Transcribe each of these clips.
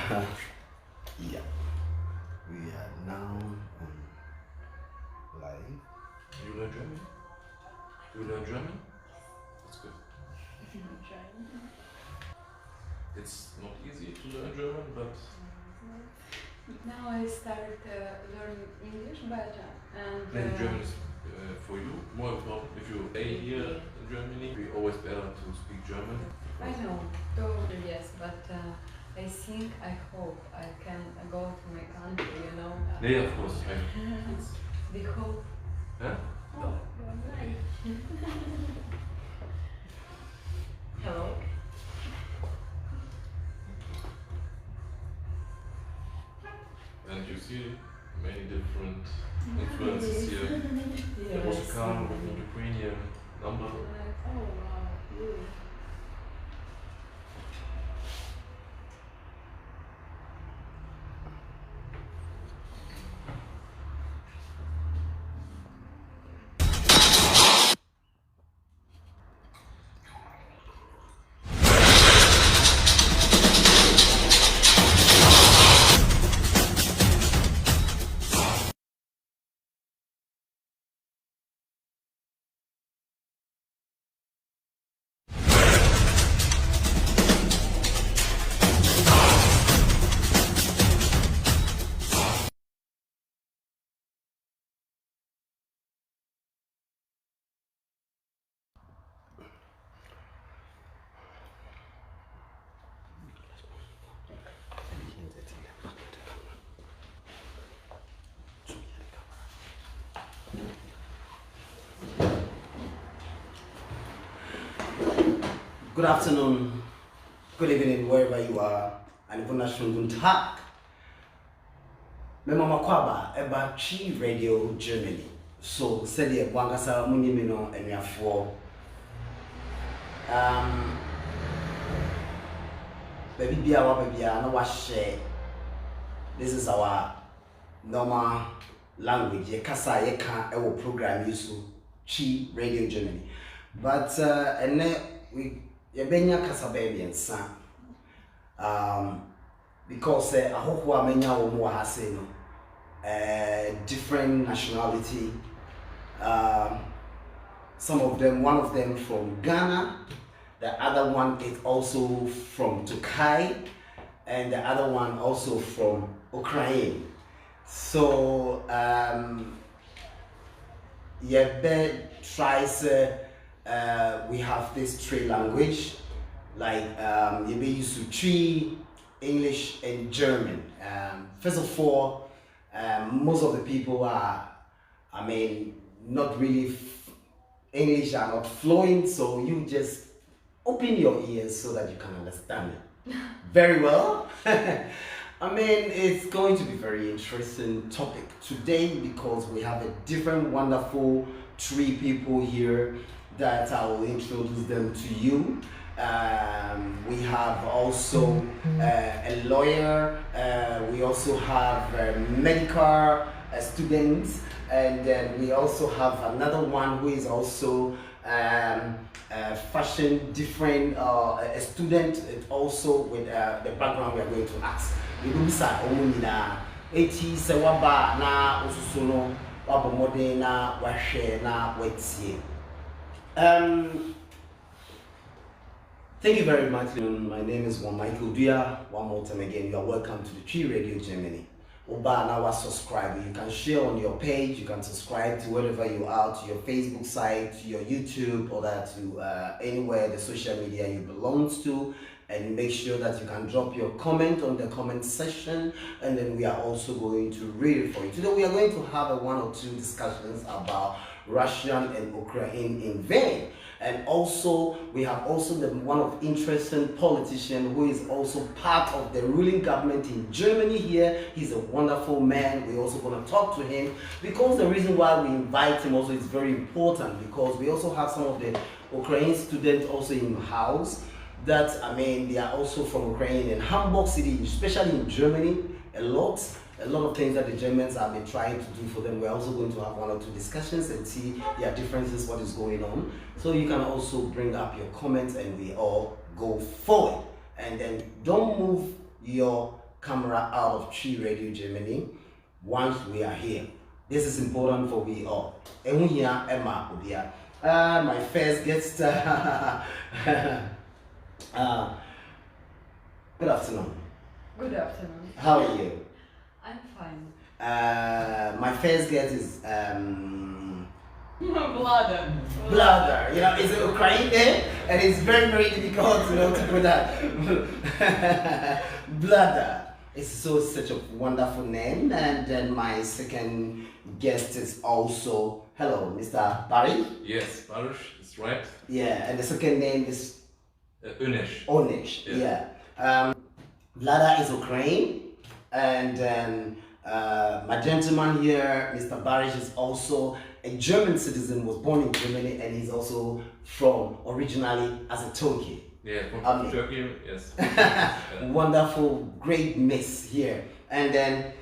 Yeah, we are now on live. You learn German? You learn German? That's good. It's not easy to learn German, but now I start learning English better. maybe German is for you more important. If you stay here in Germany, it's always better to speak German. I know, totally yes, but I think, I hope I can go to my country, you know. Yeah, of course. We hope. Huh? Oh, you're right. Hello. And you see many different influences here. Yes. There was a car with a Ukrainian number. Oh wow, really? Good afternoon, good evening, wherever you are, and wunderschönen guten Tag. Mema makwaba eba Chi Radio Germany. So sedi wangasa munyimino enyafo. Baby bia na wa share. This is our normal language. Ye kasa ye ka ewo program yusu Chi Radio Germany. But ene we yebenya kasa baby ensa. Because ahokwa menya wo mu hase no different nationality, some of them, one of them from Ghana, the other one is also from Turkey, and the other one also from Ukraine. So tries we have this three language, like you be used to three English and German. First of all, most of the people are, not really English are not fluent, so you just open your ears so that you can understand it very well. It's going to be very interesting topic today because we have a different wonderful three people here that I will introduce them to you. We have also a lawyer, we also have a medical students, and then we also have another one who is also fashion different, a student also with the background we are going to ask. We will start na 80 sewaba na ususuno wabomode na washe na wetie. Thank you very much. My name is Michael Dua. One more time again, you are welcome to the Chi Radio Germany. Oba now subscribe. You can share on your page. You can subscribe to wherever you are, to your Facebook site, to your YouTube, or that to anywhere the social media you belong to. And make sure that you can drop your comment on the comment section, and then we are also going to read it for you. Today we are going to have one or two discussions about Russian and Ukraine invade. And also, we have also one of interesting politician who is also part of the ruling government in Germany here. He's a wonderful man. We're also going to talk to him because the reason why we invite him also is very important because we also have some of the Ukrainian students also in the house that, they are also from Ukraine in Hamburg city, especially in Germany, a lot of things that the Germans have been trying to do for them. We're also going to have one or two discussions and see their differences, what is going on. So you can also bring up your comments and we all go forward. And then don't move your camera out of Tree Radio Germany once we are here. This is important for we all. And here, Emma, my first guest. Good afternoon. Good afternoon. How are you? I'm fine. My first guest is Vlada. Vlada. You know, it's a Ukrainian name, and it's very, very difficult, you know, to put that. Vlada. It's such a wonderful name. And then my second guest is also, hello, Mr. Barry. Yes, Baruch is right. Yeah, and the second name is Unesh. Onish. Yeah. Vlada is Ukraine, and then my gentleman here, Mr. Barish, is also a German citizen, was born in Germany, and he's also from originally as a Turkey. Yeah, from Turkey, yes. Wonderful, great mix here. And then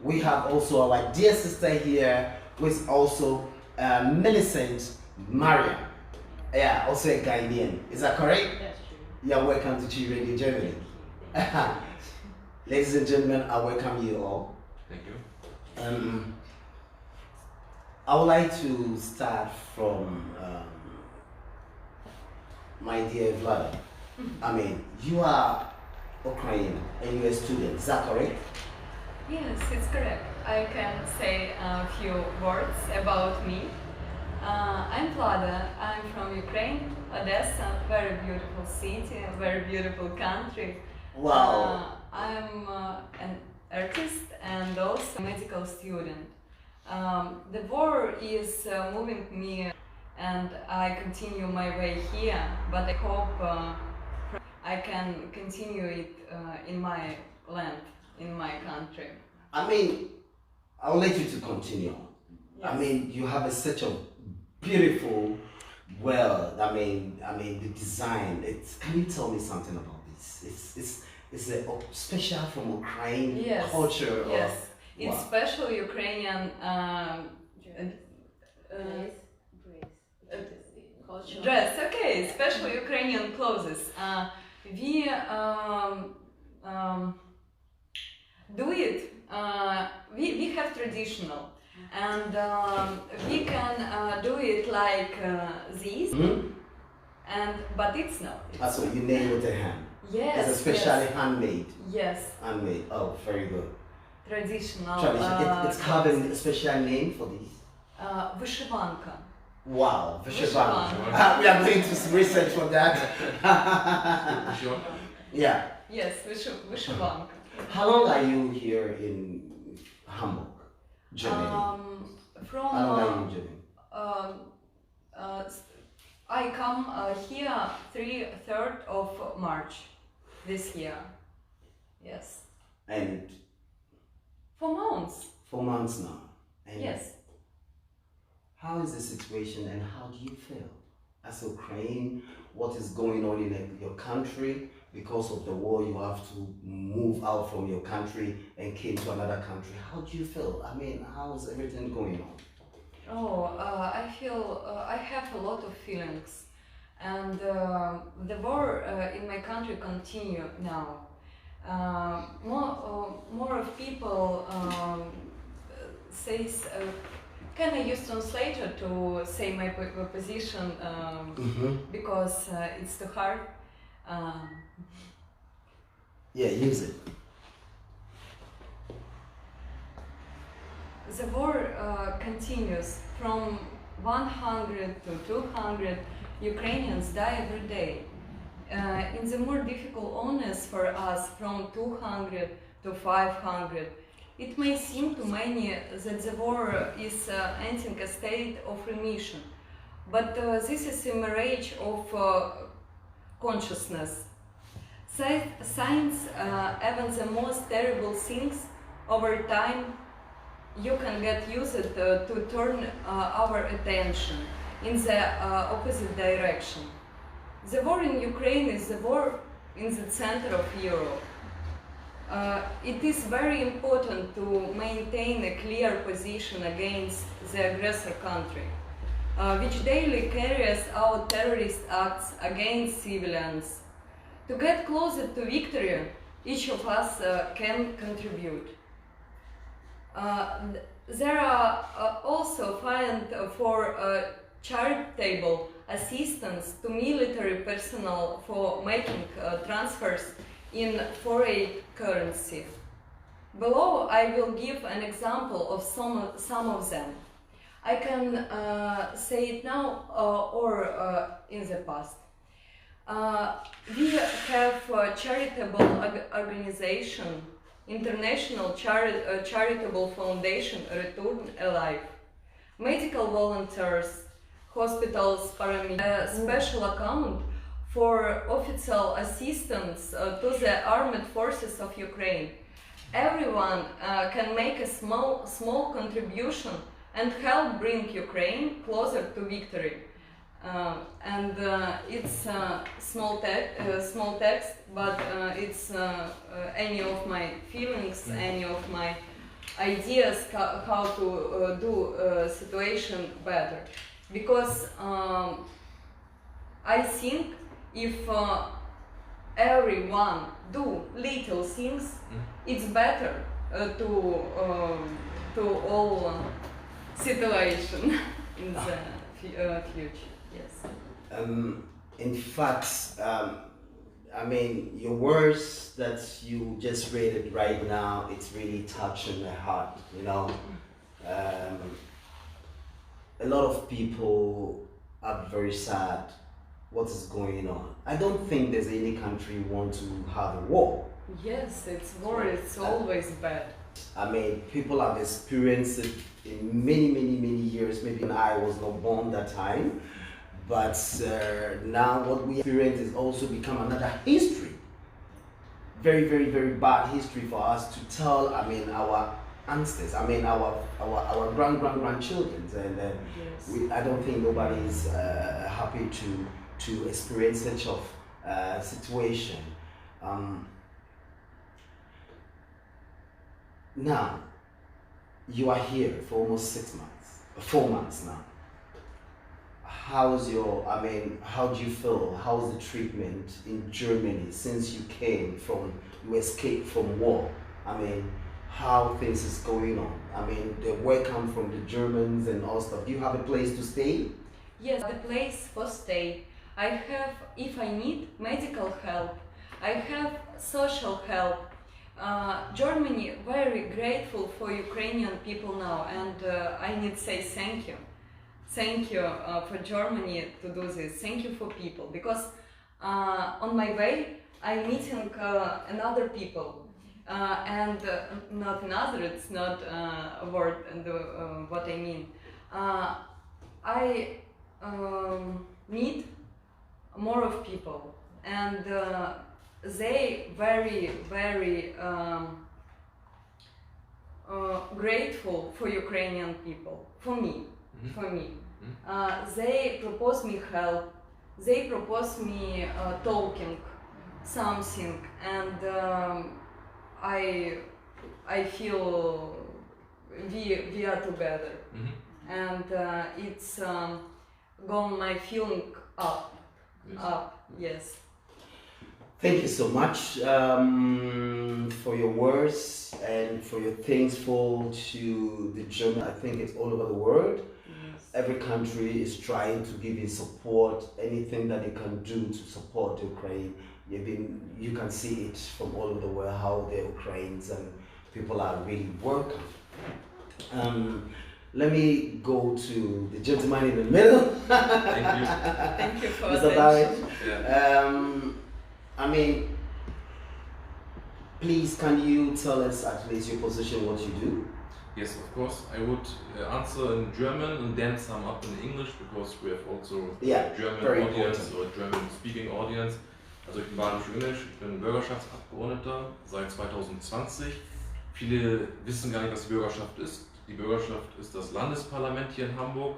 we have also our dear sister here, who is also Millicent Maria. Yeah, also a Ghanaian. Is that correct? That's true. Yeah, welcome to G Radio Germany. Ladies and gentlemen, I welcome you all. Thank you. I would like to start from my dear Vlada. I mean, you are Ukrainian and you're a student, is that correct? Yes, it's correct. I can say a few words about me. I'm Vlada. I'm from Ukraine, Odessa, very beautiful city, a very beautiful country. Wow. I'm an artist and also a medical student. The war is moving me and I continue my way here, but I hope I can continue it in my land, in my country. I mean, I'll let you to continue. Yes. I mean, you have such a beautiful world. I mean, the design. Can you tell me something about this? It's a special from Ukraine Yes. culture. Yes, or, it's wow. special Ukrainian dress. Okay, special Ukrainian clothes. We do it. We have traditional, and we can do it like this. But it's not. So you nail with the hand. Yes. It's especially handmade. Yes. Handmade. Oh, very good. Traditional. Tradition. It's carving a special name for this. Вишиванка. Wow, Vishwavan. Vishwavan. We are going to research for that. Sure. Yeah. Yes, вишиванка. How long are you here in Hamburg, Germany? From How long are you in Germany? I come here 3rd of March this year. Yes. And 4 months. 4 months now. And Yes. how is the situation and how do you feel? As Ukraine, what is going on in your country? Because of the war, you have to move out from your country and came to another country. How do you feel? I mean, how is everything going on? I feel I have a lot of feelings, and the war in my country continue now. More of people says. Can I use translator to say my position because it's too hard? Yeah, use it. The war continues. From 100 to 200 Ukrainians die every day. In the more difficult illness for us, from 200 to 500, it may seem to many that the war is ending a state of remission, but this is a mirage of consciousness. Science, even the most terrible things, over time you can get used to turn our attention in the opposite direction. The war in Ukraine is the war in the center of Europe. It is very important to maintain a clear position against the aggressor country, which daily carries out terrorist acts against civilians. To get closer to victory, each of us can contribute. There are also funds for charitable assistance to military personnel for making transfers in foreign currency. Below I will give an example of some of them. I can say it now or in the past. We have a charitable organization, International Charitable Foundation Return Alive, medical volunteers, hospitals, paramedics, a special account for official assistance to the armed forces of Ukraine. Everyone can make a small contribution and help bring Ukraine closer to victory. It's small text, but it's any of my feelings, any of my ideas how to do situation better. Because I think if everyone do little things, it's better to all situation in the future. Yes. In fact, I mean, your words that you just read it right now, it's really touching my heart, you know. A lot of people are very sad what is going on. I don't think there's any country want to have a war. Yes, it's war, it's always bad. I mean, people have experienced it in many years. Maybe I was not born that time. But now what we experience is also become another history. Very bad history for us to tell, I mean, our ancestors, I mean, our grandchildren. And yes. I don't think nobody is happy to experience such of situation. Now, you are here for almost 6 months, 4 months now. How's your, I mean, how do you feel? How's the treatment in Germany since you escaped from war? I mean, how things is going on? I mean, the welcome from the Germans and all stuff. Do you have a place to stay? Yes, the place for stay. I have, if I need medical help, I have social help. Germany very grateful for Ukrainian people now, and I need to say thank you. Thank you for Germany to do this. Thank you for people, because on my way I'm meeting another people, and not another. It's not a word. And what I mean, I meet more of people, and they very grateful for Ukrainian people. For me. They propose me help, they propose me talking something, and I feel we are together, and it's gone my feeling up. Yes. Thank you so much for your words and for your thankful to the German. I think it's all over the world. Yes. Every country is trying to give you support, anything that they can do to support Ukraine. You can see it from all over the world how the Ukrainians and people are really working. Let me go to the gentleman in the middle. Thank you. Thank you for Mr. attention. Yeah. I mean, please can you tell us at least your position, what you do? Yes, of course. I would answer in German and then sum up in English, because we have also a German audience or German speaking audience. Also ich bin badisch-englisch, ich bin Bürgerschaftsabgeordneter seit 2020. Viele wissen gar nicht, was die Bürgerschaft ist. Die Bürgerschaft ist das Landesparlament hier in Hamburg,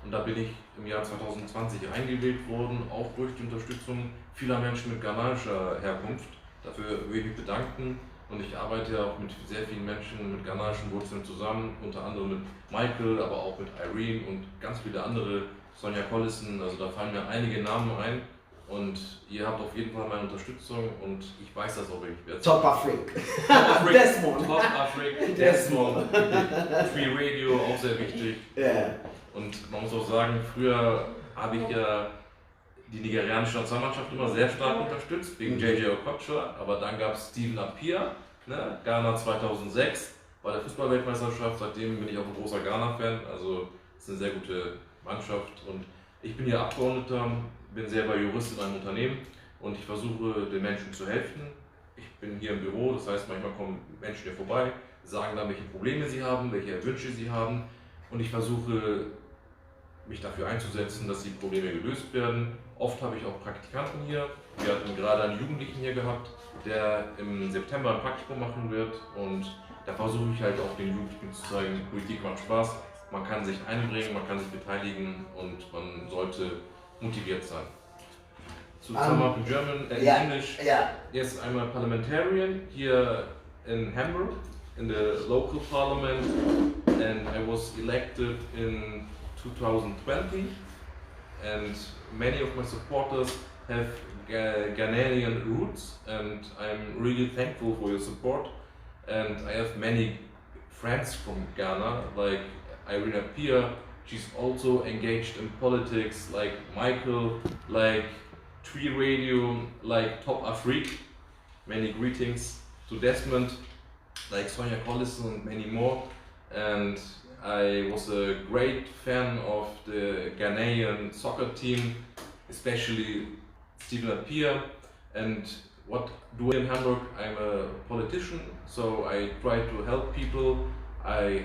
und da bin ich im Jahr 2020 eingewählt worden, auch durch die Unterstützung vieler Menschen mit ghanaischer Herkunft. Dafür will ich mich bedanken, und ich arbeite auch mit sehr vielen Menschen mit ghanaischen Wurzeln zusammen, unter anderem mit Michael, aber auch mit Irene und ganz viele andere, Sonja Collison, also da fallen mir einige Namen ein. und ihr habt auf jeden Fall meine Unterstützung und ich weiß das auch wirklich. Top Afrik. Desmond. Top Afrik, Desmond. Free Radio, auch sehr wichtig. Yeah. Und man muss auch sagen, früher habe ich ja die nigerianische Nationalmannschaft immer sehr stark unterstützt, wegen JJ Okocha, aber dann gab es Steven Appiah, ne? Ghana 2006 bei der Fußballweltmeisterschaft, seitdem bin ich auch ein großer Ghana-Fan, also es ist eine sehr gute Mannschaft und ich bin hier Abgeordneter, bin selber Jurist in einem Unternehmen und ich versuche den Menschen zu helfen. Ich bin hier im Büro, das heißt manchmal kommen Menschen hier vorbei, sagen dann, welche Probleme sie haben, welche Wünsche sie haben und ich versuche mich dafür einzusetzen, dass die Probleme gelöst werden. Oft habe ich auch Praktikanten hier. Wir hatten gerade einen Jugendlichen hier gehabt, der im September ein Praktikum machen wird und da versuche ich halt auch den Jugendlichen zu zeigen, Politik macht Spaß, man kann sich einbringen, man kann sich beteiligen und man sollte motiviert sein. To sum up in German, in English, yes, I'm a parliamentarian here in Hamburg, in the local parliament, and I was elected in 2020, and many of my supporters have Ghanaian roots, and I'm really thankful for your support. And I have many friends from Ghana, like Irene Appiah, she's also engaged in politics, like Michael, like Tree Radio, like Top Afrik. Many greetings to Desmond, like Sonia Collison and many more. And I was a great fan of the Ghanaian soccer team, especially Steven Appiah. And what do I in Hamburg? I'm a politician, so I try to help people. I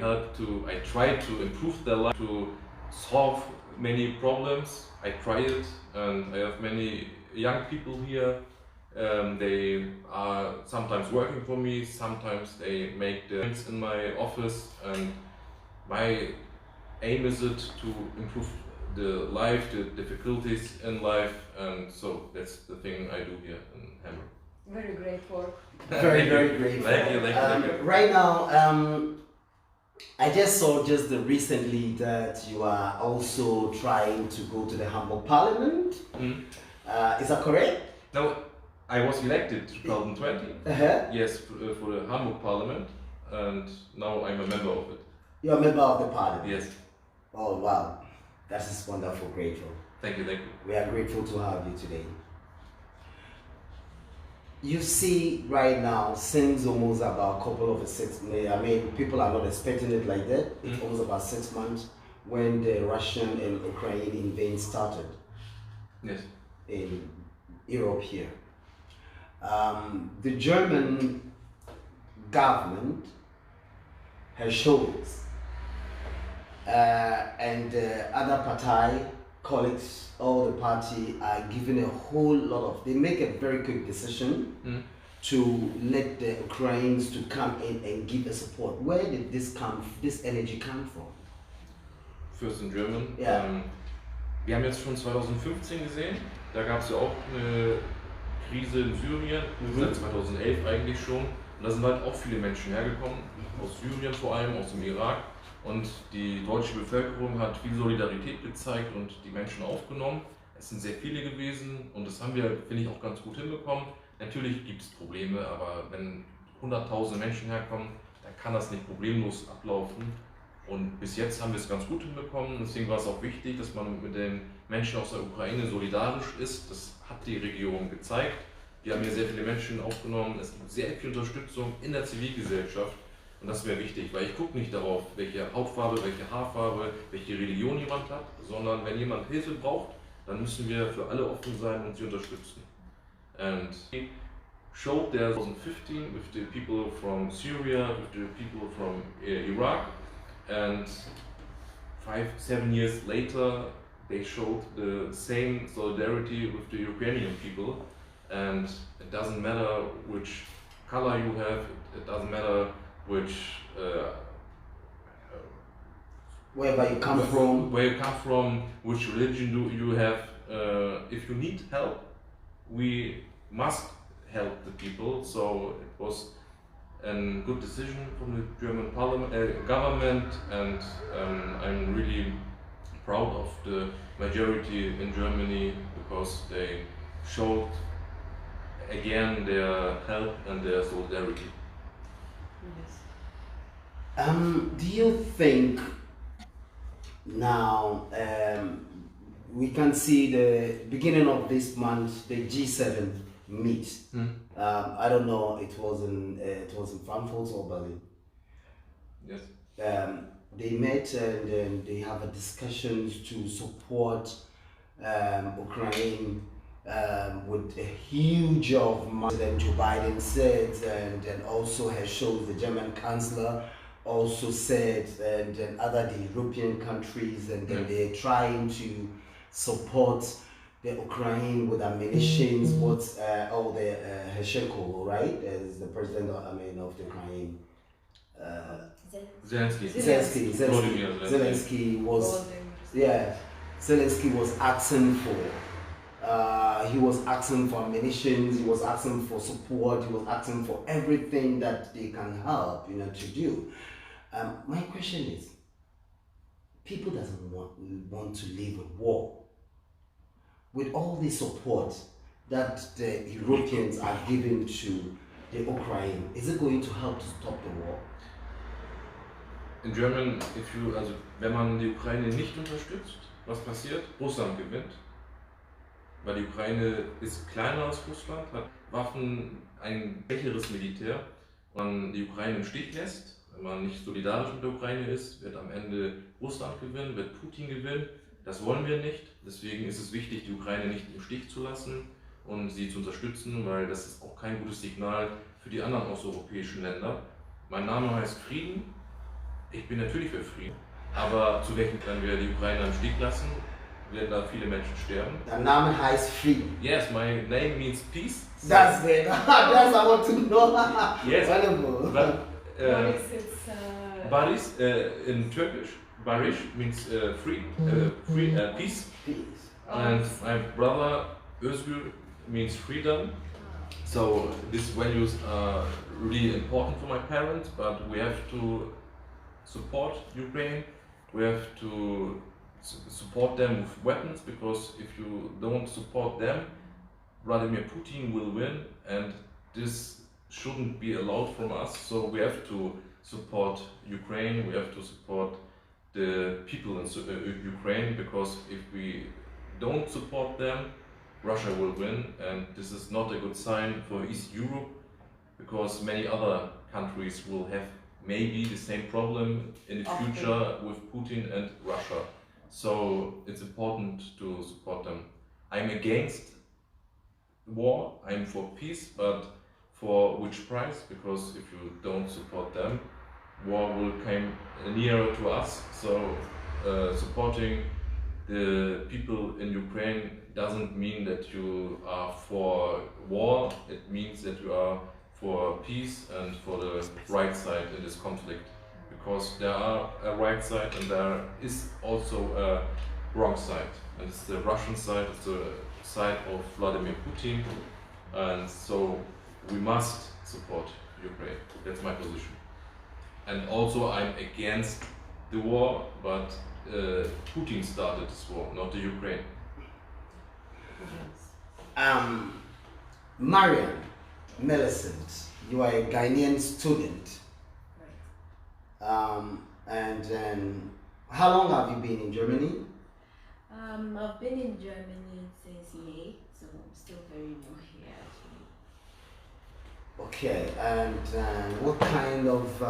try to improve their life, to solve many problems. I try it, and I have many young people here. They are sometimes working for me, sometimes they make the things in my office, and my aim is it to improve the life, the difficulties in life, and so that's the thing I do here in Hamburg. Very great work. Very great. Thank you. Right now, I just saw recently that you are also trying to go to the Hamburg Parliament. Is that correct? No, I was elected 2020. Yes, for the Hamburg Parliament, and now I'm a member of it. You're a member of the Parliament? Yes. Oh wow, that is wonderful, grateful. Thank you. We are grateful to have you today. You see right now, since almost about a couple of 6 months, I mean, people are not expecting it like that. It's almost about 6 months when the Russian and Ukrainian invasion started. Yes. In Europe here. The German government has shows and other party colleagues, all the party are giving a whole lot of, they make a very quick decision to let the Ukrainians to come in and give a support. Where did this energy come from? First in German. Yeah. Wir haben jetzt schon 2015 gesehen, da gab es ja auch eine Krise in Syrien, seit 2011 eigentlich schon. Und da sind halt auch viele Menschen hergekommen, aus Syrien vor allem, aus dem Irak. Und die deutsche Bevölkerung hat viel Solidarität gezeigt und die Menschen aufgenommen. Es sind sehr viele gewesen und das haben wir, finde ich, auch ganz gut hinbekommen. Natürlich gibt es Probleme, aber wenn 100.000 Menschen herkommen, dann kann das nicht problemlos ablaufen. Und bis jetzt haben wir es ganz gut hinbekommen. Deswegen war es auch wichtig, dass man mit den Menschen aus der Ukraine solidarisch ist. Das hat die Regierung gezeigt. Wir haben hier sehr viele Menschen aufgenommen. Es gibt sehr viel Unterstützung in der Zivilgesellschaft. Und das wäre wichtig, weil ich gucke nicht darauf, welche Hautfarbe, welche Haarfarbe, welche Religion jemand hat, sondern wenn jemand Hilfe braucht, dann müssen wir für alle offen sein und sie unterstützen. And we showed there 2015 with the people from Syria, with the people from Iraq, and 5-7 years later they showed the same solidarity with the Ukrainian people. And it doesn't matter which color you have, it doesn't matter which where you come from, which religion do you have. If you need help, we must help the people. So it was a good decision from the German government, and I'm really proud of the majority in Germany because they showed again their help and their solidarity. Yes. Do you think now we can see the beginning of this month the G7 meet? I don't know. It was in Frankfurt or Berlin. Yes. They met and they have a discussions to support Ukraine with a huge of money that Joe Biden said, and also has shown the German Chancellor also said, and other the European countries, and then they're trying to support the Ukraine with ammunitions. What's the Heshenko, right, as the president of the Ukraine. Zelensky was Zelensky was asking for ammunition, he was asking for support, he was asking for everything that they can help to do. My question is, people doesn't want to live with war. With all the support that the Europeans are giving to the Ukraine, is it going to help to stop the war? In German, wenn man die Ukraine nicht unterstützt, was passiert? Russland gewinnt. Weil die Ukraine ist kleiner als Russland, hat Waffen, ein schwächeres Militär. Wenn man die Ukraine im Stich lässt, wenn man nicht solidarisch mit der Ukraine ist, wird am Ende Russland gewinnen, wird Putin gewinnen. Das wollen wir nicht. Deswegen ist es wichtig, die Ukraine nicht im Stich zu lassen und sie zu unterstützen, weil das ist auch kein gutes Signal für die anderen osteuropäischen Länder. Mein Name heißt Frieden. Ich bin natürlich für Frieden. Aber zu welchem, wenn wir die Ukraine im Stich lassen, werden da viele Menschen sterben. Der Name heißt Frieden. Yes, my name means peace. So that's it. That's I want to know. Yes. But, Baris in Turkish, Barish means free, peace. Peace. And my brother Özgür means freedom. So these values are really important for my parents, but we have to support Ukraine. We have to support them with weapons, because if you don't support them, Vladimir Putin will win, and this shouldn't be allowed from us. So we have to support Ukraine, we have to support the people in Ukraine, because if we don't support them, Russia will win, and this is not a good sign for East Europe, because many other countries will have maybe the same problem in the future with Putin and Russia. So it's important to support them. I'm against war, I'm for peace, but for which price? Because if you don't support them, war will come nearer to us. So supporting the people in Ukraine doesn't mean that you are for war, it means that you are for peace and for the right side in this conflict. Because there are a right side and there is also a wrong side. And it's the Russian side, it's the side of Vladimir Putin. And so we must support Ukraine. That's my position. And also I'm against the war, but Putin started this war, not the Ukraine. Marian Millicent, you are a Ghanaian student. And how long have you been in Germany? I've been in Germany since May, so I'm still very new here actually. Okay, and what kind of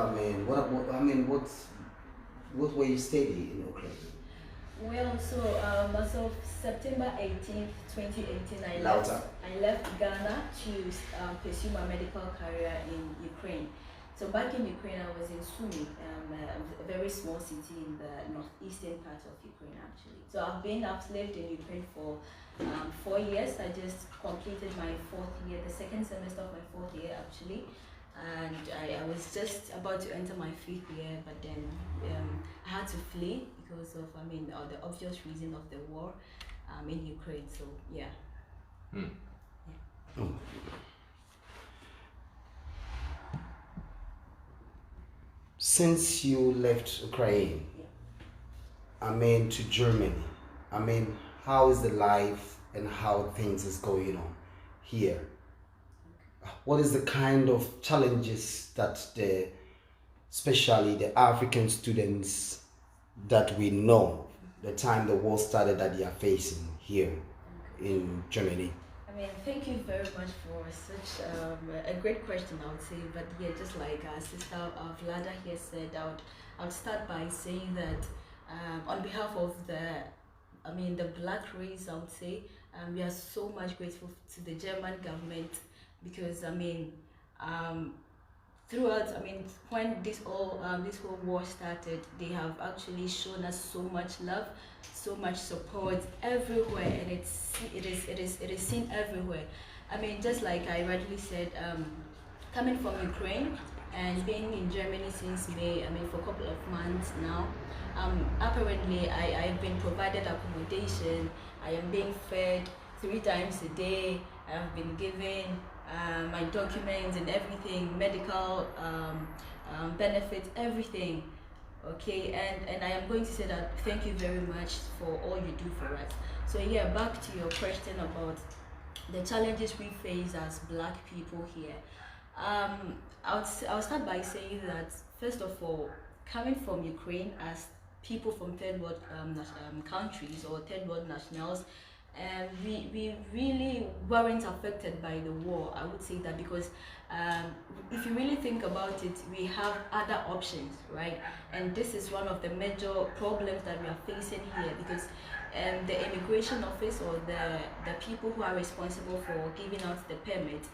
what were you studying in Ukraine? Well, so as of September 18th, 2018, I left Ghana to pursue my medical career in Ukraine. So back in Ukraine, I was in Sumy, a very small city in the northeastern part of Ukraine actually. So I've lived in Ukraine for 4 years. I just completed my 4th year, the second semester of my 4th year actually. And I was just about to enter my 5th year, but then I had to flee because of, the obvious reason of the war in Ukraine. So yeah. Oh. Since you left Ukraine, to Germany, how is the life and how things is going on here. What is the kind of challenges that especially the African students that we know, the time the war started, that they are facing here in Germany? I mean, thank you very much for such a great question, I would say. But yeah, just like Sister Vlada here said, I would start by saying that on behalf of the black race, I would say, we are so much grateful to the German government, because throughout, when this whole war started, they have actually shown us so much love, so much support everywhere, and it is seen everywhere. I mean, just like I rightly said, coming from Ukraine and being in Germany since May, for a couple of months now, apparently I have been provided accommodation, I am being fed 3 times a day, I have been given my documents and everything, medical benefits, everything. Okay, and I am going to say that thank you very much for all you do for us. So yeah, back to your question about the challenges we face as black people here. I'll start by saying that, first of all, coming from Ukraine as people from third world countries or third world nationals, we really weren't affected by the war. I would say that because if you really think about it, we have other options, right? And this is one of the major problems that we are facing here, because the immigration office, or the people who are responsible for giving out the permit,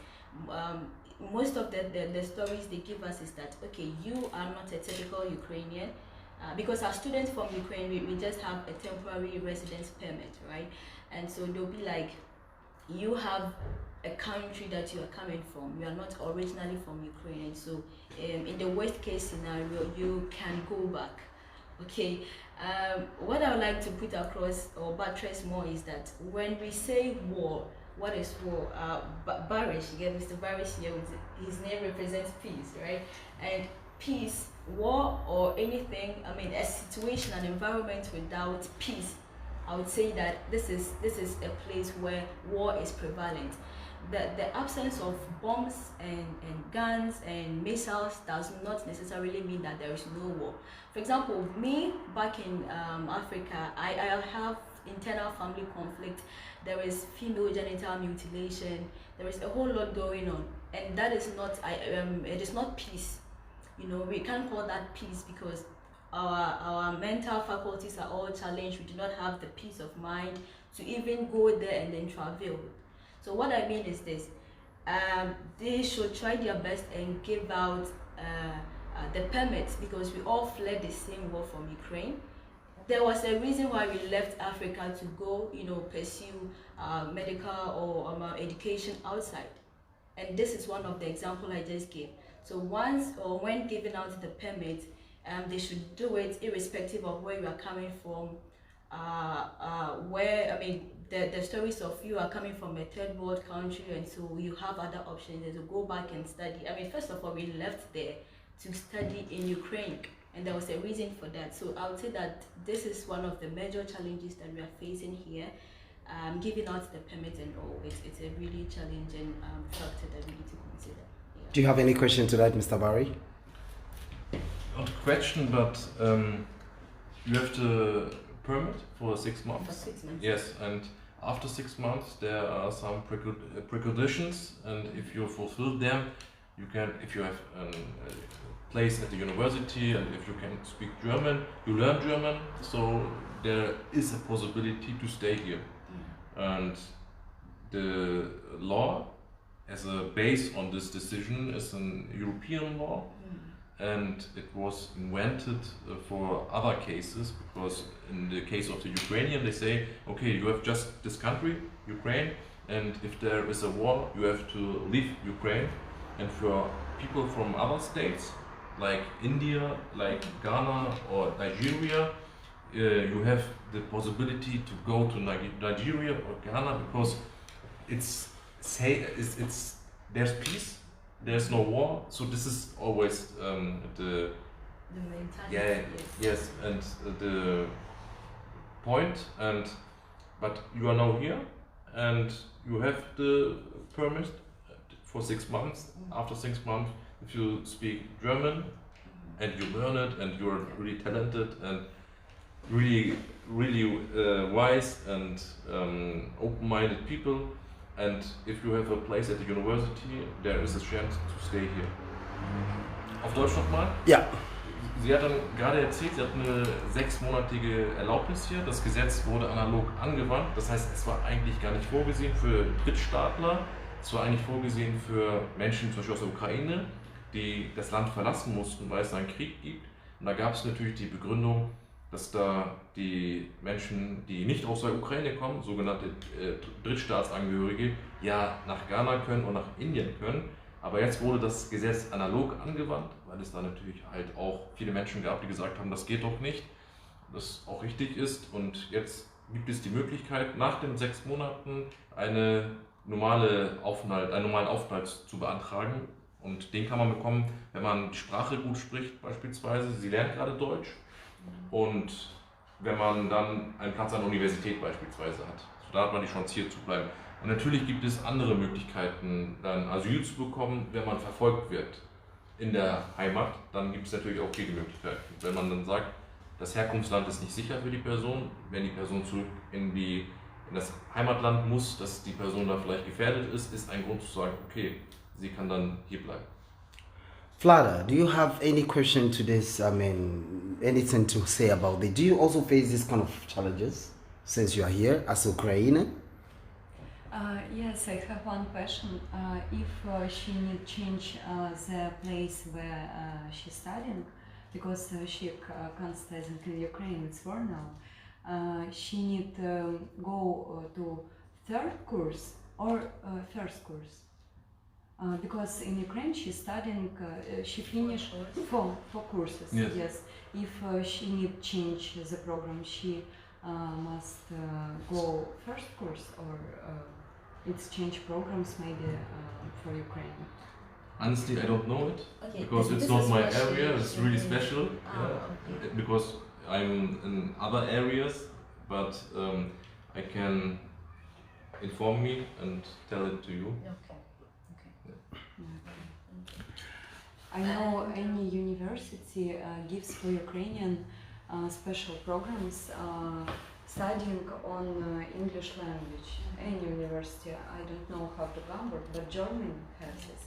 most of the stories they give us is that, okay, you are not a typical Ukrainian, because our students from Ukraine, we just have a temporary residence permit, right? And so they'll be like, you have a country that you are coming from, you are not originally from Ukraine, and so in the worst case scenario, you can go back. Okay, what I would like to put across or buttress more is that when we say war, what is war? Barish, again, Mr. Barish here, his name represents peace, right? And peace, war, or anything, a situation, an environment without peace, I would say that this is a place where war is prevalent. The absence of bombs and guns and missiles does not necessarily mean that there is no war. For example, me back in Africa, I have internal family conflict. There is female genital mutilation. There is a whole lot going on, and that is not it is not peace. We can't call that peace, because our mental faculties are all challenged. We do not have the peace of mind to even go there and then travel. So what I mean is this: they should try their best and give out the permits, because we all fled the same war from Ukraine. There was a reason why we left Africa to go, pursue medical or education outside, and this is one of the examples I just gave. So once or when giving out the permit, they should do it irrespective of where you are coming from. The stories of you are coming from a third world country, and so you have other options to go back and study. First of all, we left there to study in Ukraine, and there was a reason for that. So I would say that this is one of the major challenges that we are facing here. Giving out the permit and all, it's a really challenging factor that we need to consider. Yeah. Do you have any question to that, Mr. Barry? Not a question, but you have the permit for 6 months. For 6 months. Yes, and after 6 months there are some preconditions, and if you fulfill them, you can, if you have a place at the university and if you can speak German, you learn German, so there is a possibility to stay here. And the law as a base on this decision is an European law, and it was invented for other cases, because in the case of the Ukrainian, they say, okay, you have just this country, Ukraine, and if there is a war, you have to leave Ukraine. And for people from other states, like India, like Ghana or Nigeria, you have the possibility to go to Nigeria or Ghana, because there's peace, there's no war, so this is always the mentality. Yes, and the point. But you are now here, and you have the permit for 6 months. After 6 months, if you speak German and you learn it and you're really talented and really wise and open-minded people, and if you have a place at the university, there is a chance to stay here. Auf Deutsch nochmal? Ja. Sie hat dann gerade erzählt, sie hat eine 6-monatige Erlaubnis hier. Das Gesetz wurde analog angewandt. Das heißt, es war eigentlich gar nicht vorgesehen für Drittstaatler. Es war eigentlich vorgesehen für Menschen, zum Beispiel aus der Ukraine, die das Land verlassen mussten, weil es einen Krieg gibt. Und da gab es natürlich die Begründung, dass da die Menschen, die nicht aus der Ukraine kommen, sogenannte Drittstaatsangehörige, ja nach Ghana können und nach Indien können. Aber jetzt wurde das Gesetz analog angewandt, weil es da natürlich halt auch viele Menschen gab, die gesagt haben, das geht doch nicht, das auch richtig ist. Und jetzt gibt es die Möglichkeit, nach den 6 Monaten einen normalen Aufenthalt zu beantragen. Und den kann man bekommen, wenn man die Sprache gut spricht beispielsweise. Sie lernt gerade Deutsch. Und wenn man dann einen Platz an der Universität beispielsweise hat. So, da hat man die Chance, hier zu bleiben. Und natürlich gibt es andere Möglichkeiten, dann Asyl zu bekommen, wenn man verfolgt wird in der Heimat. Dann gibt es natürlich auch Gegenmöglichkeiten. Wenn man dann sagt, das Herkunftsland ist nicht sicher für die Person, wenn die Person zurück in das Heimatland muss, dass die Person da vielleicht gefährdet ist ein Grund zu sagen, okay, sie kann dann hier bleiben. Vlada, do you have any question to this? I mean, anything to say about it? Do you also face this kind of challenges since you are here as Ukrainian? Yes, I have one question. If she need change the place where she's studying, because she can't study in Ukraine, it's war now, she need go to 3rd course or 1st course? Because in Ukraine she's studying, she finished 4 courses. Yes. If she need change the program, she must go 1st course or it's change programs maybe for Ukraine. Honestly, I don't know it because it's not my area. It's really special because I'm in other areas, but I can inform me and tell it to you. I know any university gives for Ukrainian special programs studying on English language. Any university, I don't know how to Hamburg, but German has this.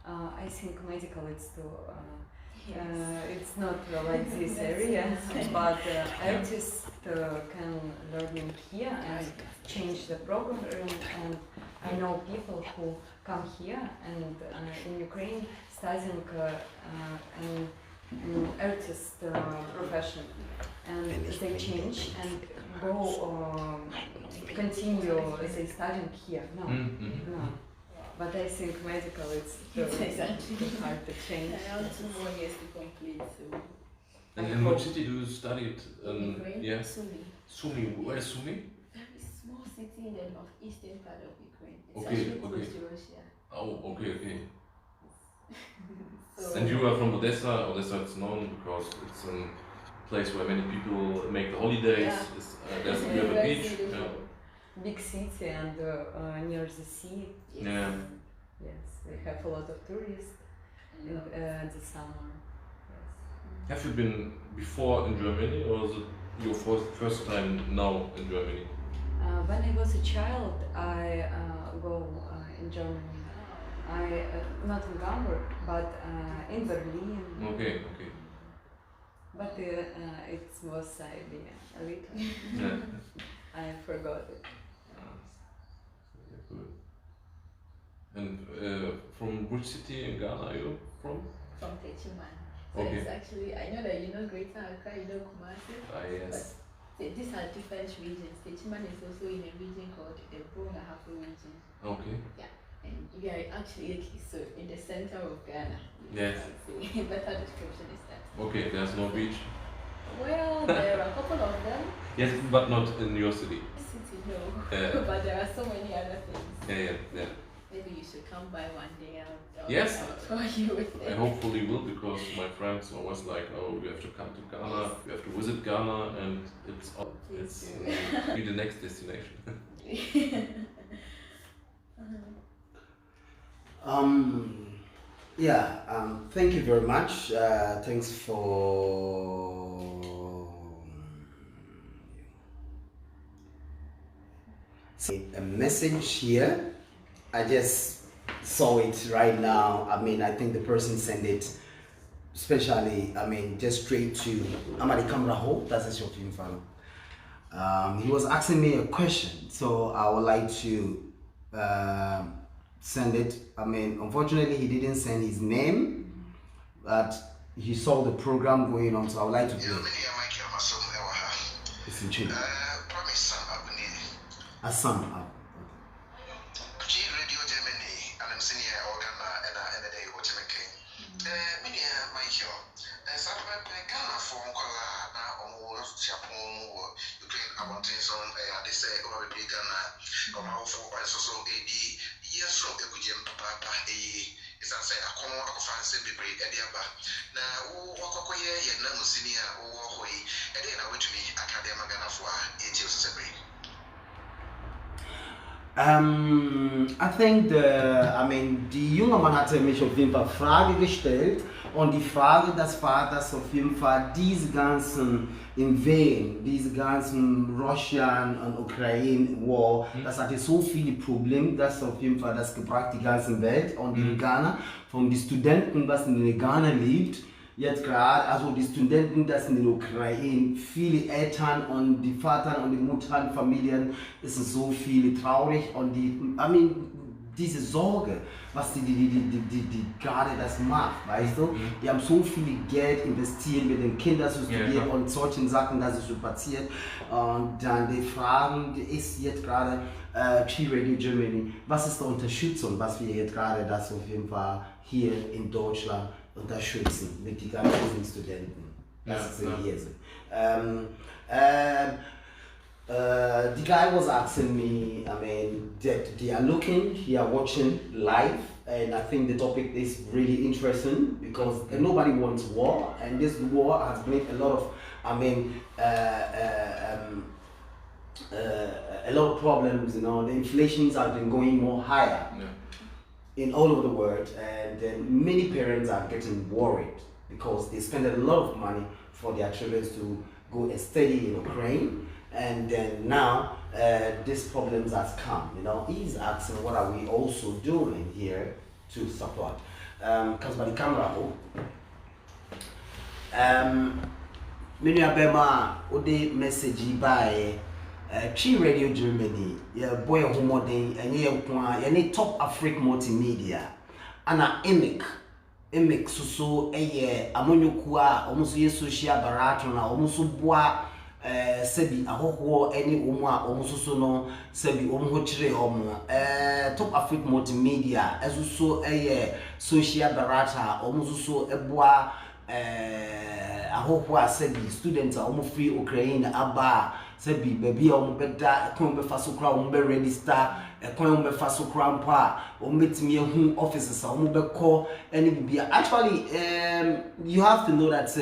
I think medical it's too. It's not like this area, but artists can learn here and change the program. And I know people who come here and in Ukraine studying an artist profession, and they change and go continue they studying here. No. But I think medical it's too hard to change. I have 2 more years to complete. So. And in which city do you study it? Ukraine, Sumy. Sumy, where is Sumy? Very small city in the northeastern part of Ukraine. It's Okay, actually close okay. to Russia. Oh, okay. So, And you are from Odessa. Odessa is known because it's a place where many people make the holidays. There's a bit of a beach. Big city and near the sea. Yeah. Yes, we have a lot of tourists in the summer. Yes. Have you been before in Germany, or is it your first time now in Germany? When I was a child, I go in Germany. I not in Hamburg, but in Berlin. Okay. But it was a little. Yeah. I forgot it. Good. And from which city in Ghana are you from? From Techiman. So Okay. it's actually, I know that you know Greater Accra, you know Kumasi. Yes. But these are different regions. Techiman is also in a region called the Brungahafu region. Okay. And we are actually so in the center of Ghana. Yes. Better description is that. Okay, there's no beach. Well, there are a couple of them. Yes, but not in your city. City, no. Yeah. But there are so many other things. Yeah. Maybe you should come by one day. Yes. I'll tour you with I it. hopefully will, because my friends always like, oh, you have to come to Ghana, you have to visit Ghana, and it's Please do. be the next destination. Thank you very much. Thanks for a message here. I just saw it right now. I mean, I think the person sent it especially, just straight to Amadi Kamraho. That's a short film fan. He was asking me a question, so I would like to send it. Unfortunately, he didn't send his name, but he saw the program going on, so I would like to play. It's in Chile. A sum up. Radio Germany, and I'm senior organ and a day what you make. Many Michael, and some Ghana phone call almost Japan or Ukraine. I want to son, they say, or big Ghana, or how for so AD. Yes, so a good papa, is I say, a common of fancy break at the upper. Now, walk away, and no senior or way, and then I went to me, Academy Ghana for 8 years separate. I think die junge Mann hatte mich auf jeden Fall Frage gestellt und die Frage des Vaters auf jeden Fall diese ganzen Invasion, diese ganzen Russian und Ukraine War, das hatte so viele Probleme, das auf jeden Fall das gebracht die ganze Welt und in Ghana, von den Studenten, was in Ghana lebt. Jetzt gerade, also die Studenten, das in der Ukraine, viele Eltern und die Vater und die Mutter, Familien, es sind so viele traurig und diese Sorge, was die gerade das macht, weißt du? Die haben so viel Geld investiert, mit den Kindern zu studieren und solchen Sachen, dass es so passiert. Und dann die Fragen, die ist jetzt gerade Chi Radio Germany, was ist die Unterstützung, was wir jetzt gerade das auf jeden Fall hier in Deutschland unterstützen mit den ganzen Studenten. Das ist hier so. The guy was asking me, that they are looking, they are watching live, and I think the topic is really interesting because nobody wants war, and this war has made a lot of, a lot of problems. You know, the inflations have been going more higher. In all over the world, and many parents are getting worried because they spend a lot of money for their children to go and study in Ukraine, and then now these problems has come. You know, he's asking what are we also doing here to support. Because by the camera, many abema ode message by Chi Radio Germany, boy homodin, and ye top African multimedia, ana emic so amonyukua, almost ye social barato na almost bua sebi ahoho any almost so no sebi chire top African multimedia, as so social barata, almost so ebua ahoho sebi students are almost free Ukraine aba. Sebi baby beda ekon be faso kra be register ekon be faso kra mpa metimi ehu offices be call any bibia. Actually you have to know that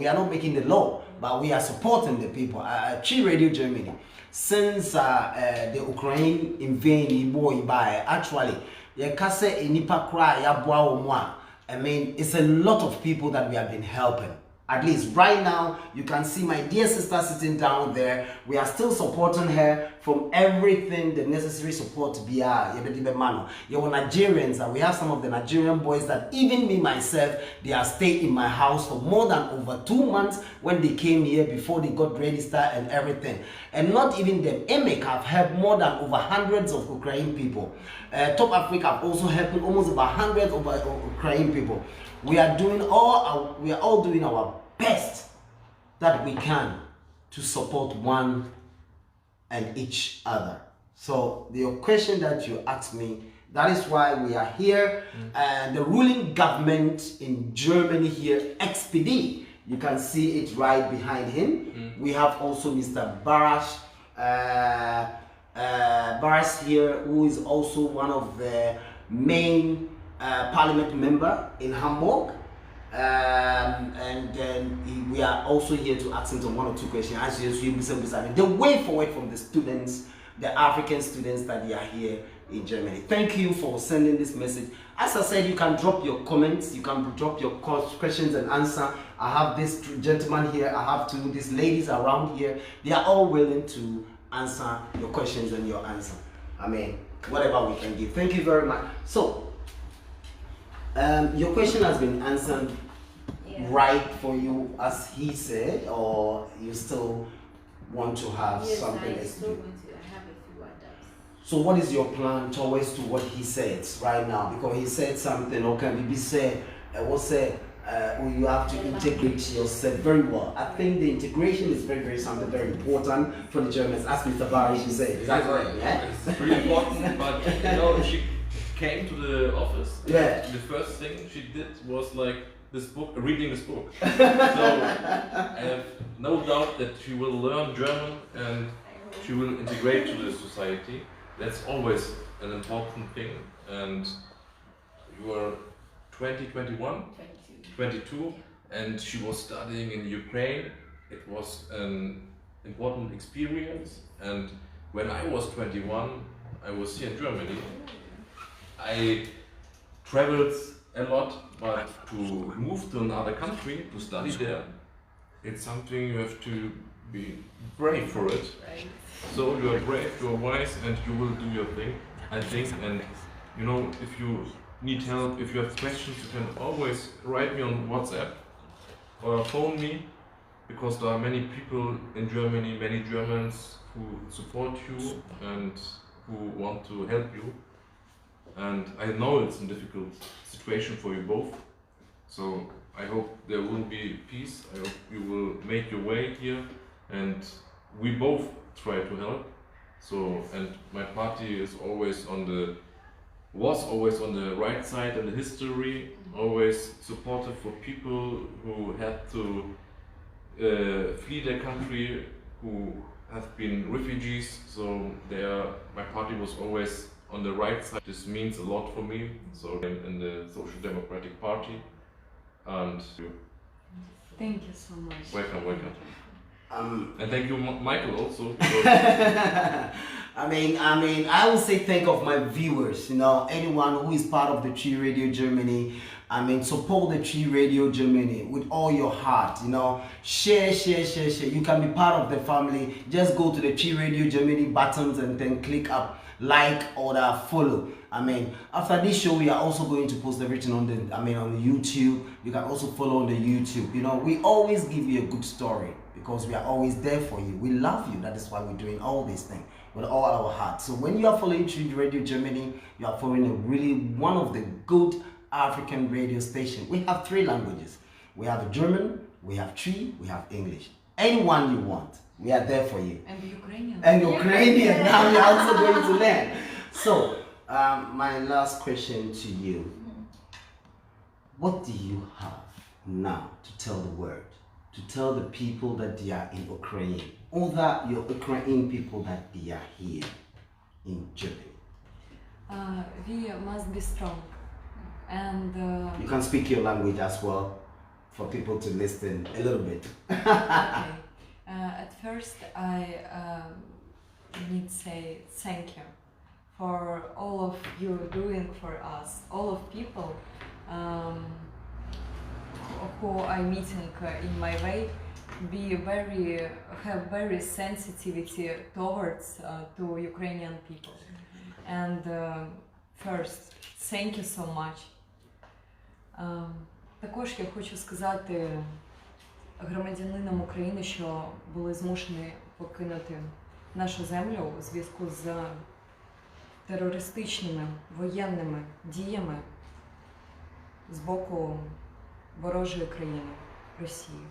we are not making the law, but we are supporting the people. Chi Radio Germany, since the Ukraine invade boy by actually ye kase enipa kra ya boa omwa. It's a lot of people that we have been helping. At least right now, you can see my dear sister sitting down there. We are still supporting her from everything, the necessary support to be You Nigerians, we have some of the Nigerian boys that even me myself, they are staying in my house for more than over 2 months when they came here before they got registered and everything. And not even them. EMIC have helped more than over hundreds of Ukrainian people. Top Africa have also helped almost about hundreds of Ukrainian people. We are all doing our best that we can to support one and each other. So the question that you asked me, that is why we are here. The ruling government in Germany here, XPD, you can see it right behind him. We have also Mr. Barash here, who is also one of the main parliament member in Hamburg, and then we are also here to ask him some 1 or 2 questions. As you the way forward from the students the African students that they are here in Germany. Thank you for sending this message. As I said, you can drop your comments, you can drop your questions and answer. I have this gentleman here, I have these ladies around here. They are all willing to answer your questions and your answer. I mean, whatever we can give. Thank you very much. So, your question has been answered right for you, as he said, or you still want to have something else to do? So what is your plan towards to what he says right now? Because he said something, or can be said, you have to integrate yourself very well. I think the integration is very something very important for the Germans, as Mr. Barish said. Is that correct? Yeah? It's really important, but you know, she came to the office. Yeah. The first thing she did was like reading this book. So I have no doubt that she will learn German and she will integrate to the society. That's always an important thing. And you are 22, and she was studying in Ukraine. It was an important experience. And when I was 21, I was here in Germany. I traveled a lot, but to move to another country, to study there, it's something you have to be brave for it. Right. So you are brave, you are wise, and you will do your thing, I think. And you know, if you need help, if you have questions, you can always write me on WhatsApp or phone me, because there are many people in Germany, many Germans who support you and who want to help you. And I know it's a difficult situation for you both, so I hope there will be peace. I hope you will make your way here, and we both try to help. So, and my party is was always on the right side in the history, always supportive for people who had to flee their country, who have been refugees. So my party was always on the right side. This means a lot for me. So I'm in the Social Democratic Party, and thank you so much. Welcome. And thank you, Michael, also. I mean, I will say thank of my viewers, anyone who is part of the Tree Radio Germany. I mean, support the Tree Radio Germany with all your heart, share. You can be part of the family. Just go to the Tree Radio Germany buttons and then click up, like or follow. I mean, after this show, we are also going to post everything on the YouTube. You can also follow on the YouTube. We always give you a good story, because we are always there for you. We love you. That is why we're doing all these things with all our heart. So when you are following Tree Radio Germany, you are following one of the good African radio stations. We have 3 languages. We have German, we have Tree, we have English. Anyone you want, we are there for you. And Ukrainian. Ukrainian. Now you're also going to learn. So my last question to you: what do you have now to tell the world? To tell the people that they are in Ukraine, or that your Ukrainian people that they are here in Germany? We must be strong, and you can speak your language as well for people to listen a little bit. Okay. At first, I need to say thank you for all of you doing for us, all of people who I'm meeting in my way, have very sensitivity towards to Ukrainian people. And first, thank you so much. Також я хочу сказати громадянинам України, що були змушені покинути нашу землю у зв'язку з терористичними воєнними діями з боку ворожої країни Росії,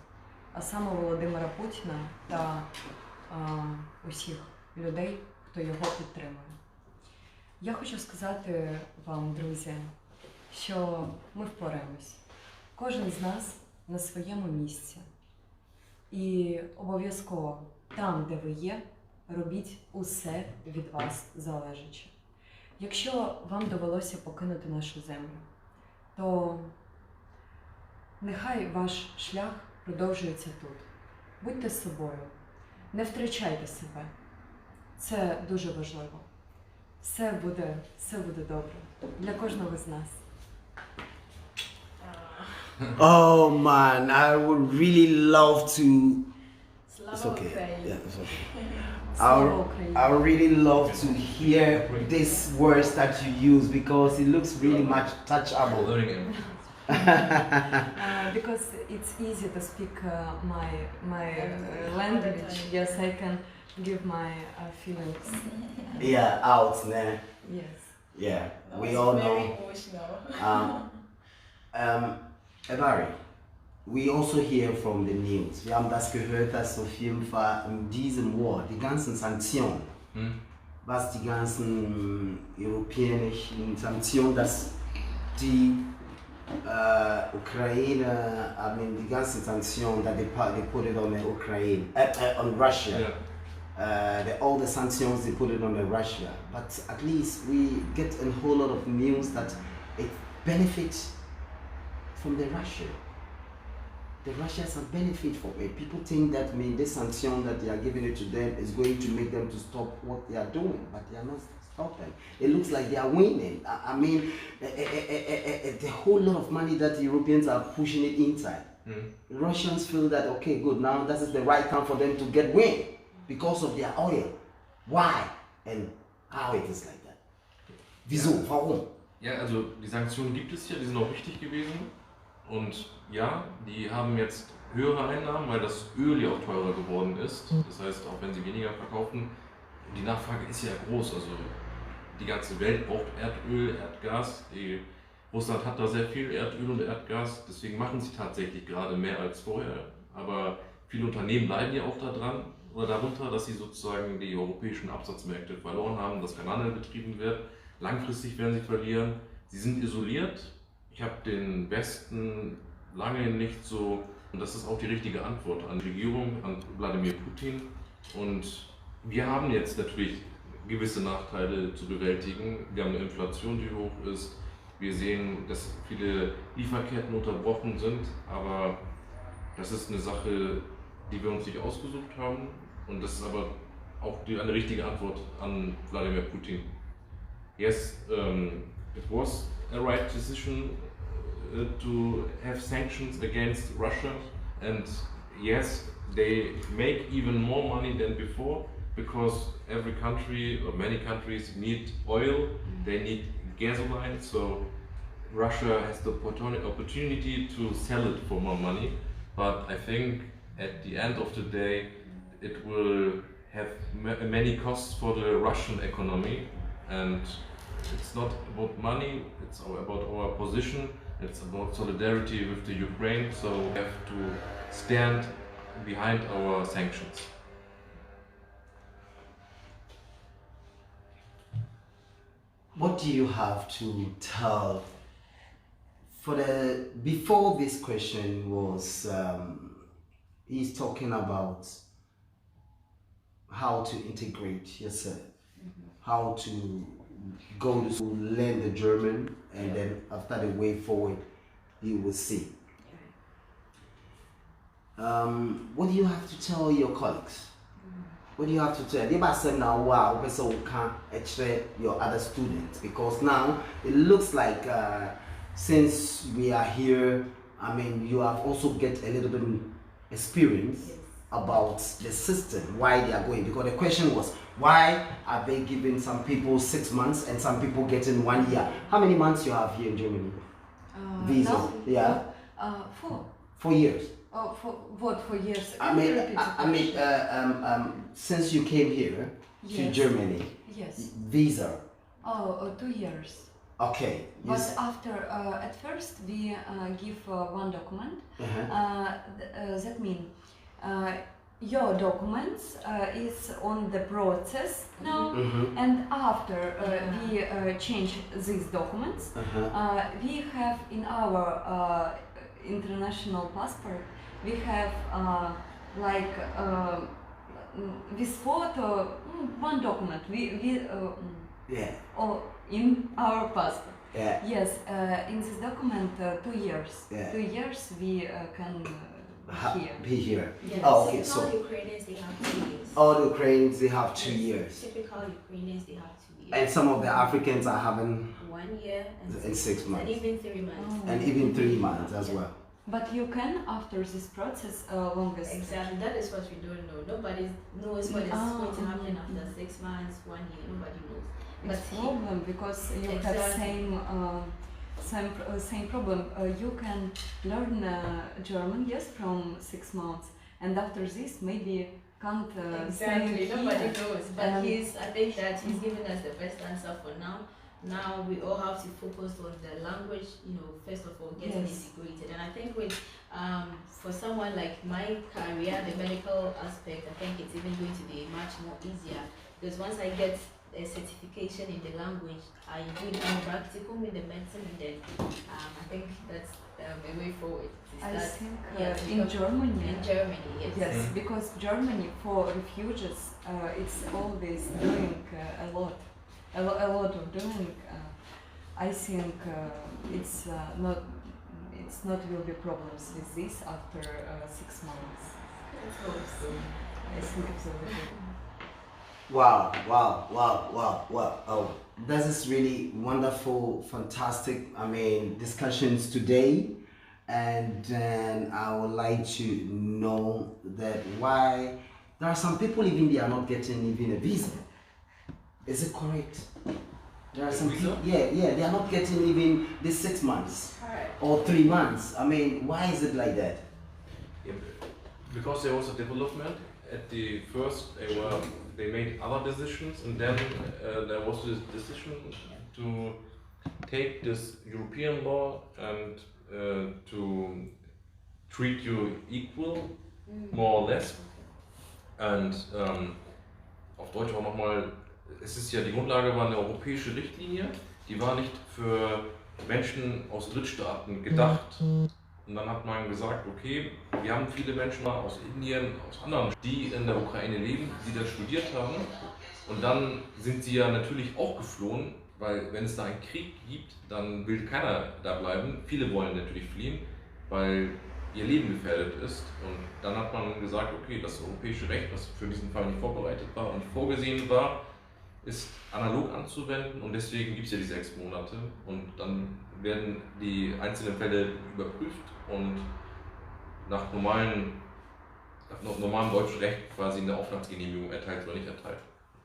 а саме Володимира Путіна та усіх людей, хто його підтримує. Я хочу сказати вам, друзі, що ми впораємось. Кожен з нас на своєму місці. І обов'язково там, де ви є, робіть усе від вас залежаче. Якщо вам довелося покинути нашу землю, то нехай ваш шлях продовжується тут. Будьте собою, не втрачайте себе. Це дуже важливо. Все буде добре. Для кожного з нас. Oh man, I would really love to. It's okay. Yeah, it's okay. I would really love to hear these words that you use because it looks really much touchable. Because it's easy to speak my language. Yes, I can give my feelings. Yeah, out there. Yes. Yeah, we all know. Evari, we also hear from the news. Wir haben das gehört, dass auf jeden Fall in diesem War die ganzen Sanktionen, was die ganzen europäischen Sanktionen, dass die Ukraine, I mean die ganzen Sanktionen that they put it on the Ukraine, on Russia. Yeah. All the sanctions they put it on the Russia, but at least we get a whole lot of news that it benefits from the Russia. The Russians have benefit from it. People think that this sanction that they are giving it to them is going to make them to stop what they are doing, but they are not stopping. It looks like they are winning. I mean, the whole lot of money that the Europeans are pushing it inside. Russians feel that, okay, good, now this is the right time for them to get win because of their oil. Why and how it is like that? Wieso? Warum? Ja, also die Sanktionen gibt es ja, die sind auch wichtig gewesen. Und ja, die haben jetzt höhere Einnahmen, weil das Öl ja auch teurer geworden ist. Das heißt, auch wenn sie weniger verkaufen, die Nachfrage ist ja groß. Also die ganze Welt braucht Erdöl, Erdgas. Russland hat da sehr viel Erdöl und Erdgas, deswegen machen sie tatsächlich gerade mehr als vorher. Aber viele Unternehmen leiden ja auch darunter, dass sie sozusagen die europäischen Absatzmärkte verloren haben, dass kein Handel betrieben wird. Langfristig werden sie verlieren. Sie sind isoliert. Ich habe den Westen lange nicht so, und das ist auch die richtige Antwort an die Regierung, an Wladimir Putin. Und wir haben jetzt natürlich gewisse Nachteile zu bewältigen. Wir haben eine Inflation, die hoch ist. Wir sehen, dass viele Lieferketten unterbrochen sind, aber das ist eine Sache, die wir uns nicht ausgesucht haben. Und das ist aber auch eine richtige Antwort an Wladimir Putin. Yes, it was a right decision to have sanctions against Russia, and yes, they make even more money than before because every country or many countries need oil, they need gasoline, so Russia has the opportunity to sell it for more money, but I think at the end of the day it will have many costs for the Russian economy, and it's not about money, it's about our position, it's about solidarity with the Ukraine, so we have to stand behind our sanctions. What do you have to tell before this question was, he's talking about how to integrate yourself, how to go to school, learn the German, and then after the way forward, you will see. What do you have to tell your colleagues? What do you have to tell? They say now, wow, so we can't actually your other students, because now it looks like since we are here, I mean, you have also get a little bit of experience about the system, why they are going. Because the question was, why are they giving some people 6 months and some people getting 1 year? How many months you have here in Germany? Visa? Now? Yeah. 4. 4 years. Oh, for what? 4 years? I mean, since you came here to Germany, yes. Visa. Oh, 2 years. Okay. But after, at first, we give one document. That means your documents is on the process now, and after we change these documents, we have in our international passport, we have like this photo, one document. Or in our passport. Yeah. Yes, in this document 2 years. Yeah. 2 years we can here. Here. Yeah, Oh, okay. typical So Ukrainians, they have 2 years. all the Ukrainians, they have 2 years. Typical Ukrainians, they have 2 years. And some of the Africans are having 1 year and 6 months. And even 3 months. Oh. And even 3 months as well. But you can, after this process, longest. Exactly, that is what we don't know. Nobody knows what is going to happen after 6 months, 1 year. Nobody knows. It's But problem because you have same problem. You can learn German, yes, from 6 months, and after this maybe can't exactly, stay nobody here. knows. But I think that he's giving us the best answer for now. Now we all have to focus on the language, first of all, getting integrated. And I think with for someone like my career, the medical aspect, I think it's even going to be much more easier, because once I get a certification in the language, I do the practical in the medicine, and then I think that's a way forward. I think in Germany. In Germany, yes. Yes, because Germany for refugees, it's always doing a lot of doing. I think it's not will be problems with this after 6 months. I think it's will be good. Wow. Oh, this is really wonderful, fantastic, discussions today. And then I would like to know that why there are some people even they are not getting even a visa. Is it correct? There are some people, they are not getting even this 6 months or 3 months. Why is it like that? Yeah, because there was a development. At the first, they made other decisions, and then there was this decision to take this European law and to treat you equal, more or less. Und auf Deutsch auch nochmal, es ist ja, die Grundlage war eine europäische Richtlinie, die war nicht für Menschen aus Drittstaaten gedacht. Und dann hat man gesagt, okay, wir haben viele Menschen aus Indien, aus anderen, die in der Ukraine leben, die da studiert haben. Und dann sind sie ja natürlich auch geflohen, weil wenn es da einen Krieg gibt, dann will keiner da bleiben. Viele wollen natürlich fliehen, weil ihr Leben gefährdet ist. Und dann hat man gesagt, okay, das europäische Recht, das für diesen Fall nicht vorbereitet war und vorgesehen war, ist analog anzuwenden, und deswegen gibt es ja die 6 Monate, und dann werden die einzelnen Fälle überprüft und nach normalem deutschen Recht quasi eine Aufenthaltsgenehmigung erteilt oder nicht erteilt.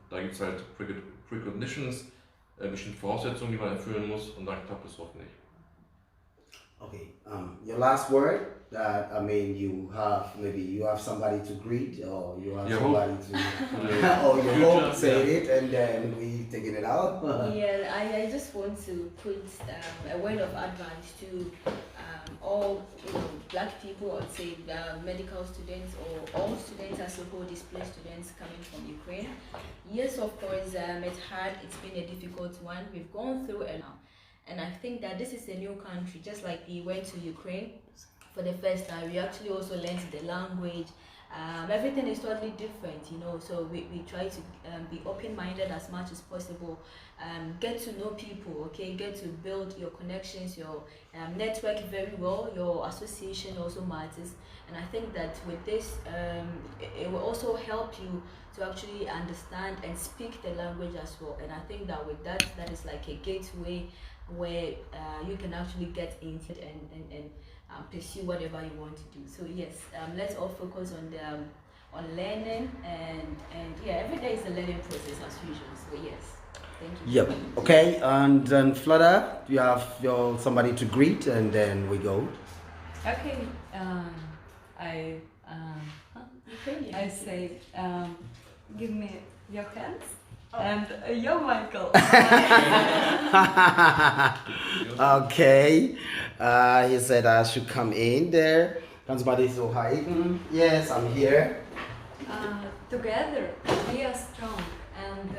Da gibt es halt Preconditions, bestimmte Voraussetzungen, die man erfüllen muss, und dann klappt es hoffentlich. Okay, your last word that you have somebody to greet, or you have somebody to or you hope say it, and then we taking it out. Yeah, I just want to put a word of advice to all black people, or say medical students, or all students as a whole, displaced students coming from Ukraine. Yes, of course, it's hard. It's been a difficult one. We've gone through it now. And I think that this is a new country, just like we went to Ukraine for the first time. We actually also learned the language. Everything is totally different, so we try to be open-minded as much as possible, get to know people, okay, get to build your connections, your network very well. Your association also matters, and I think that with this, it will also help you to actually understand and speak the language as well. And I think that with that is like a gateway where you can actually get into it and pursue whatever you want to do. So yes, let's all focus on learning, and yeah, every day is a learning process as usual. So yes, thank you. Yep. Okay, and then Flada, you have somebody to greet, and then we go. Okay. I say, give me your hands. And you're Michael. Okay. He said I should come in there. Can somebody say hi? Yes, I'm here. Together we are strong, and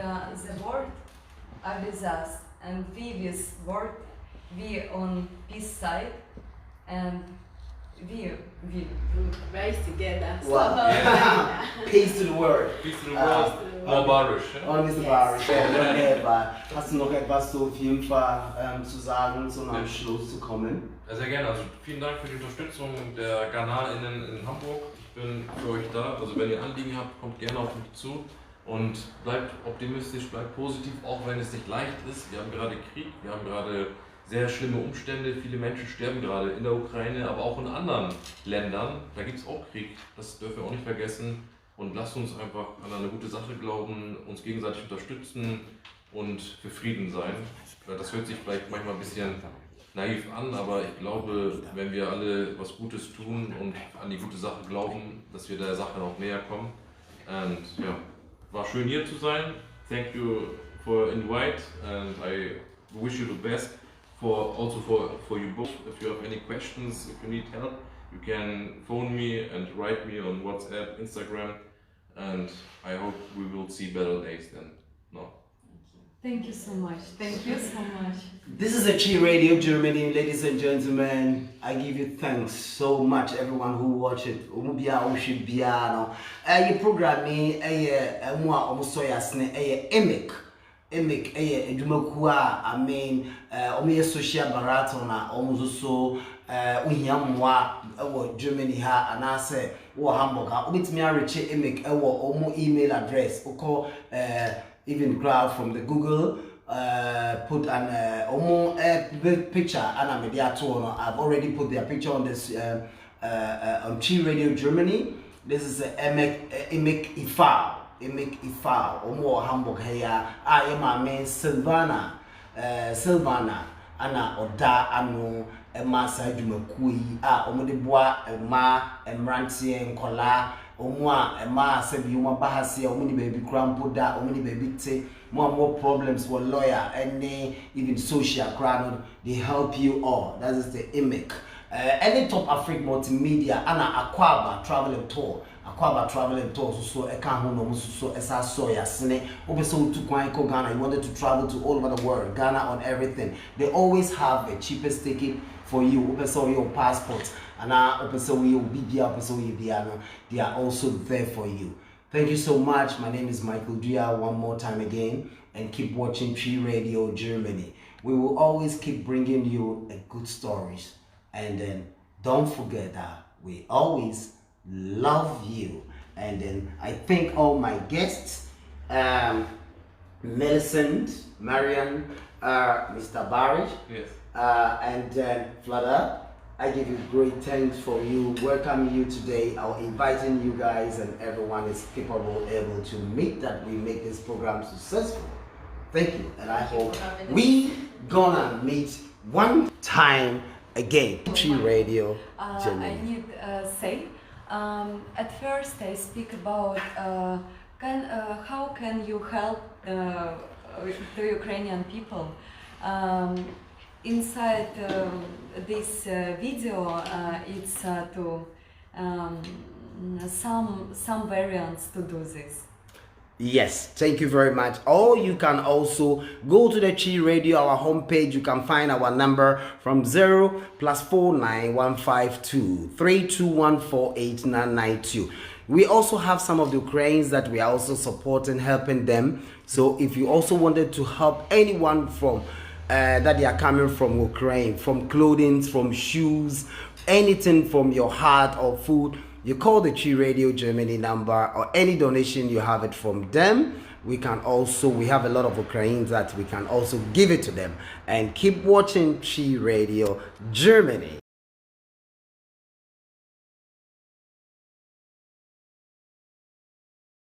the world are with us, and we with world, we on peace side, and we rise together. Wow. Peace to the world. Peace to the world. More Barisch. On Mr. Barisch. Whatever. Hast du noch etwas so auf jeden Fall zu sagen, so nach dem Schluss zu kommen? Sehr gerne. Also vielen Dank für die Unterstützung der GhanaerInnen in Hamburg. Ich bin für euch da. Also wenn ihr Anliegen habt, kommt gerne auf mich zu. Und bleibt optimistisch, bleibt positiv, auch wenn es nicht leicht ist. Wir haben gerade Krieg, wir haben gerade sehr schlimme Umstände. Viele Menschen sterben gerade in der Ukraine, aber auch in anderen Ländern. Da gibt es auch Krieg, das dürfen wir auch nicht vergessen. Und lasst uns einfach an eine gute Sache glauben, uns gegenseitig unterstützen und für Frieden sein. Das hört sich vielleicht manchmal ein bisschen naiv an, aber ich glaube, wenn wir alle was Gutes tun und an die gute Sache glauben, dass wir der Sache noch näher kommen. Und ja, war schön hier zu sein. Thank you for invite and I wish you the best also for you both. If you have any questions, if you need help, you can phone me and write me on WhatsApp, Instagram, and I hope we will see better days then. No. Thank you so much. Thank you so much. This is a Chi Radio Germany, ladies and gentlemen. I give you thanks so much, everyone who watch it. Your program ni mwa omuso yasne emic edumakua I mean omo social barato na omo so uhiamwa ewo Germany ha anase wo Hamburg ha obitimi areche emic ewo omo email address oko even crowd from the Google put an picture and media tour. I've already put their picture on this on Chi Radio Germany. This is Emek Ifao. Omo Hamburg here. I am a man Silvana ana oda ano ema sajumakui omo de boa ema emrantie nkola omwa ema sebi uma bahasi omo ni baby crampo da omo ni baby te more problems for lawyer and even social crowd they help you all. That is the image. Any top African multimedia ana Akwaba traveling tour so e kan ho no so esa so ya sene obeso to kwan ko Ghana. You wanted to travel to all over the world, Ghana on everything. They always have the cheapest ticket for you. Obeso your passport and obeso your BBA obeso your biano. They are also there for you. Thank you so much. My name is Michael Dia one more time again, and keep watching Chi Radio Germany. We will always keep bringing you good stories, and then don't forget that we always love you. And then I thank all my guests, Millicent, Marian, Mr. Barisch, yes, and then Flada. I give you great thanks for you welcoming you today. Our inviting you guys, and everyone is capable, able to meet that we make this program successful. Thank you, and I hope we gonna meet one time again. Chi Radio Germany. I need say. At first, I speak about how can you help the Ukrainian people. Inside this video, it's to some variants to do this. Yes, thank you very much. Or you can also go to the Chi Radio, our homepage. You can find our number from 0 +49 152 321 8992. We also have some of the Ukrainians that we are also supporting, helping them. So if you also wanted to help anyone from that they are coming from Ukraine, from clothing, from shoes, anything from your heart or food, you call the Chi Radio Germany number, or any donation you have it from them. We have a lot of Ukrainians that we can also give it to them. And keep watching Chi Radio Germany.